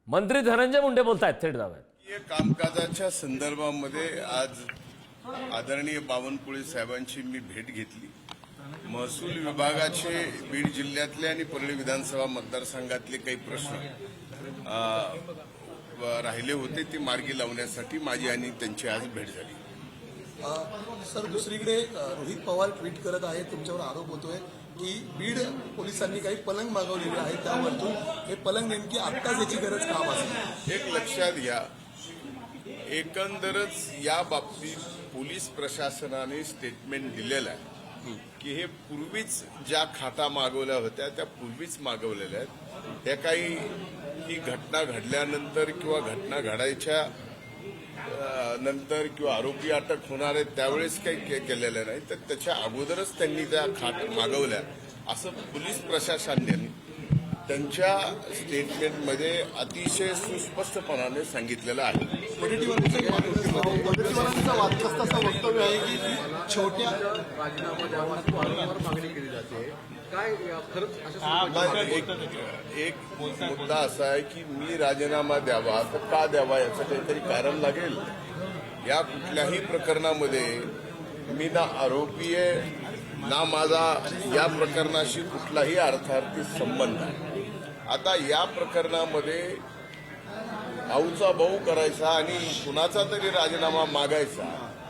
मंत्री धनंजय मुंडे बोलतायत थेट जाऊयात। या कामकाजाच्या संदर्भामध्ये आज आदरणीय बावनकुळे साहेबांची मी भेट घेतली। महसूल विभागाचे बीड जिल्ह्यातले आणि परळी विधानसभा मतदारसंघातले काही प्रश्न राहिले होते ते मार्गी लावण्यासाठी माझी आणि त्यांची आज भेट झाली। सर, दुसरीकडे रोहित पवार ट्विट करत आहेत, तुमच्यावर आरोप होतोय की बीड पोलिसांनी काही पलंग मागवलेले आहेत, त्यावरतून हे पलंग नेमकी आत्ताच याची गरज का भासली? एक लक्षात घ्या, एकंदरच या बाबतीत पोलीस प्रशासनाने स्टेटमेंट दिलेलं आहे की हे पूर्वीच ज्या खाटा मागवल्या होत्या त्या पूर्वीच मागवलेल्या आहेत। त्या काही ही घटना घडल्यानंतर किंवा घटना घडायच्या नंतर किंवा आरोपी अटक होणार आहेत त्यावेळेस काही केलेलं नाही, तर त्याच्या अगोदरच त्यांनी त्या खाट मागवल्या असं पोलीस प्रशासनाने त्यांच्या स्टेटमेंटमध्ये अतिशय सुस्पष्टपणाने सांगितलेलं आहे। वडेट्टीवारांचं वादग्रस्त असं वक्तव्य आहे की छोट्या राजीनामा द्यावा मागणी केली जाते, काय खरंच एक मुद्दा असा आहे की मी राजीनामा द्यावा तर का द्यावा याचं काहीतरी कारण लागेल। या कुठल्याही प्रकरणामध्ये मी ना आरोपी आहे ना माझा या प्रकरणाशी कुठलाही अर्थार्थी संबंध आहे। आता या प्रकरणामध्ये भाऊचा भाऊ करायचा आणि कुणाचा तरी राजीनामा मागायचा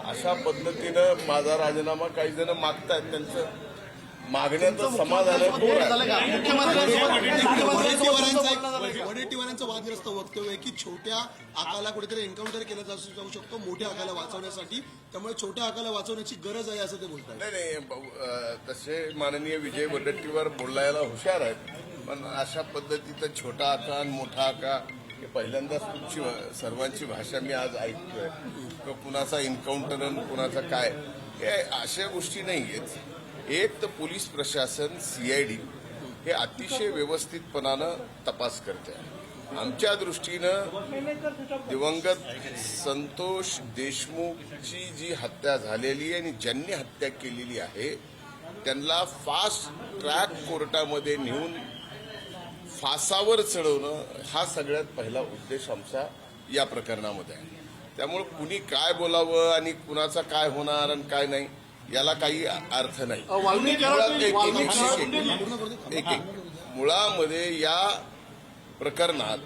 अशा पद्धतीनं माझा राजीनामा काही जण मागतायत, त्यांचं मागण्याचं समाधान वडेट्टीवारांचं वादग्रस्त वक्तव्य आहे की छोट्या आकाला कुठेतरी एन्काउंटर केलं जाऊ शकतो मोठ्या आकाला वाचवण्यासाठी, त्यामुळे छोट्या आकाला वाचवण्याची गरज आहे असं ते बोलतात। नाही, तसे माननीय विजय वडेट्टीवार बोलायला हुशार आहेत, पण अशा पद्धतीचं छोटा आका आणि मोठा आका हे पहिल्यांदाच तुमची सर्वांची भाषा मी आज ऐकतोय। किंवा कुणाचा एन्काउंटर आणि कुणाचा काय, हे अशा गोष्टी नाही आहेत। एक तर पोलीस प्रशासन सीआयडी हे अतिशय व्यवस्थितपणानं तपास करते आहे। आमच्या दृष्टीनं दिवंगत संतोष देशमुखची जी हत्या झालेली आहे आणि ज्यांनी हत्या केलेली आहे त्यांना फास्ट ट्रॅक कोर्टामध्ये नेऊन फासावर चढवणं हा सगळ्यात पहिला उद्देश आमचा या प्रकरणामध्ये आहे। त्यामुळे कुणी काय बोलावं आणि कुणाचा काय होणार आणि काय नाही याला काही अर्थ नाही। मुळामध्ये या प्रकरणात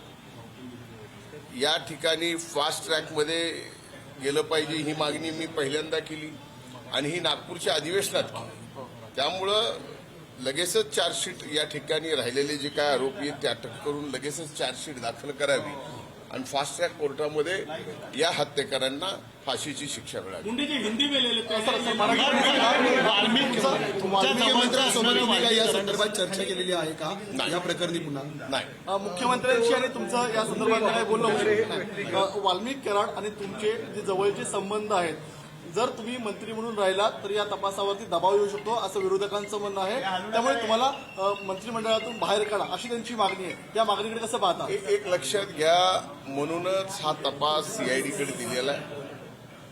या ठिकाणी फास्ट ट्रॅकमध्ये गेलं पाहिजे ही मागणी मी पहिल्यांदा केली आणि ही नागपूरच्या अधिवेशनात केली। त्यामुळं लगेचच चार्जशीट या ठिकाणी राहिलेले जे काय आरोपी आहेत ते अटक करून लगेचच चार्जशीट दाखल करावी आणि फास्ट ट्रॅक कोर्टामध्ये या हत्येकरांना फाशीची शिक्षा मिळावी। या संदर्भात चर्चा केलेली आहे का या प्रकरणी? पुन्हा नाही, मुख्यमंत्र्यांशी आणि तुमचं या संदर्भात काय बोलणं? वाल्मिक कराड आणि तुमचे जे जवळचे संबंध आहेत, जर तुम्ही मंत्री म्हणून राहिलात तर या तपासावरती दबाव येऊ शकतो असं विरोधकांचं म्हणणं आहे, त्यामुळे तुम्हाला मंत्रिमंडळातून बाहेर काढा अशी त्यांची मागणी आहे। या मागणीकडे कसं पाहता? एक लक्षात घ्या, म्हणूनच हा तपास सीआयडीकडे दिलेला आहे।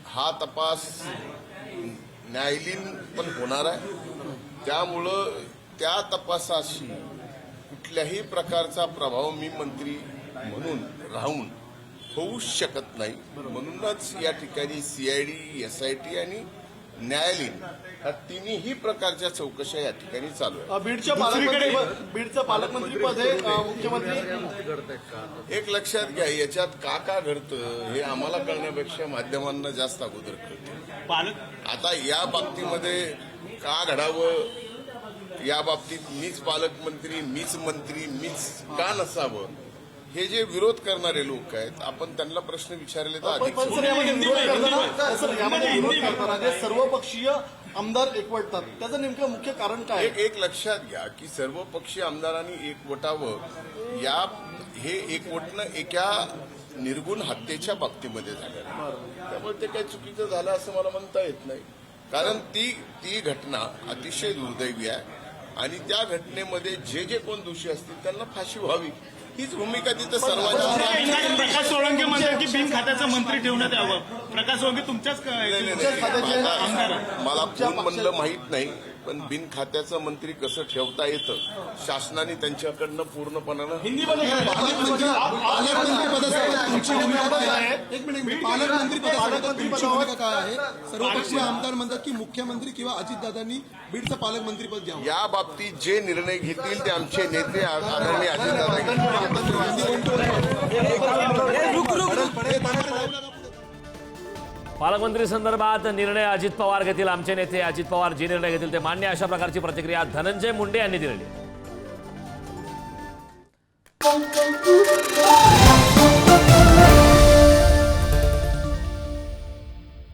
हा तपास न्यायालयीन पण होणार आहे, त्यामुळं त्या तपासाशी कुठल्याही प्रकारचा प्रभाव मी मंत्री म्हणून राहून होऊच शकत नाही। म्हणूनच या ठिकाणी सीआयडी, एसआयटी आणि न्यायालयीन ह्या तिन्ही प्रकारच्या चौकशा या ठिकाणी चालू आहेत। बीडचं पालकमंत्रीपद हे मुख्यमंत्री एक लक्षात घ्या, याच्यात का घडतं हे आम्हाला कळण्यापेक्षा माध्यमांना जास्त अगोदर कळतं। आता या बाबतीमध्ये का घडावं, या बाबतीत मीच पालकमंत्री, मीच मंत्री, मीच का नसावं, हे जे विरोध करणारे लोक आहेत आपण त्यांना प्रश्न विचारले तर अधिक सर्वपक्षीय आमदार एकवटतात, त्याचं नेमकं मुख्य कारण काय? एक लक्षात घ्या की सर्वपक्षीय आमदारांनी एकवटावं, हे एकवटणं एका निर्गुण हत्येच्या बाबतीमध्ये झालं, त्यामुळे ते काही चुकीचं झालं असं मला म्हणता येत नाही। कारण ती घटना अतिशय दुर्दैवी आहे आणि त्या घटनेमध्ये जे कोण दोषी असतील त्यांना फाशी व्हावी हीच भूमिका तिथं सर्वांची। प्रकाश सोळंके म्हणतात की बिन खात्याचं मंत्री ठेवण्यात यावं। प्रकाश सोळंके तुमच्याच मला कोण म्हणलं माहीत नाही, पण बिन खात्याचं मंत्री कसं ठेवता येतं शासनाने त्यांच्याकडनं पूर्णपणानं पालकमंत्री भूमिका काय आहे? सर्वपक्षीय आमदार म्हणतात की मुख्यमंत्री किंवा अजितदादांनी बीडचं पालकमंत्रीपद घ्यावं. या बाबतीत जे निर्णय घेतील ते आमचे नेते आदरणीय अजितदादा घेतील. पालकमंत्री संदर्भात निर्णय अजित पवार घेतील, आमचे नेते अजित पवार जे निर्णय घेतील ते मान्य, अशा प्रकारची प्रतिक्रिया धनंजय मुंडे यांनी दिलेली.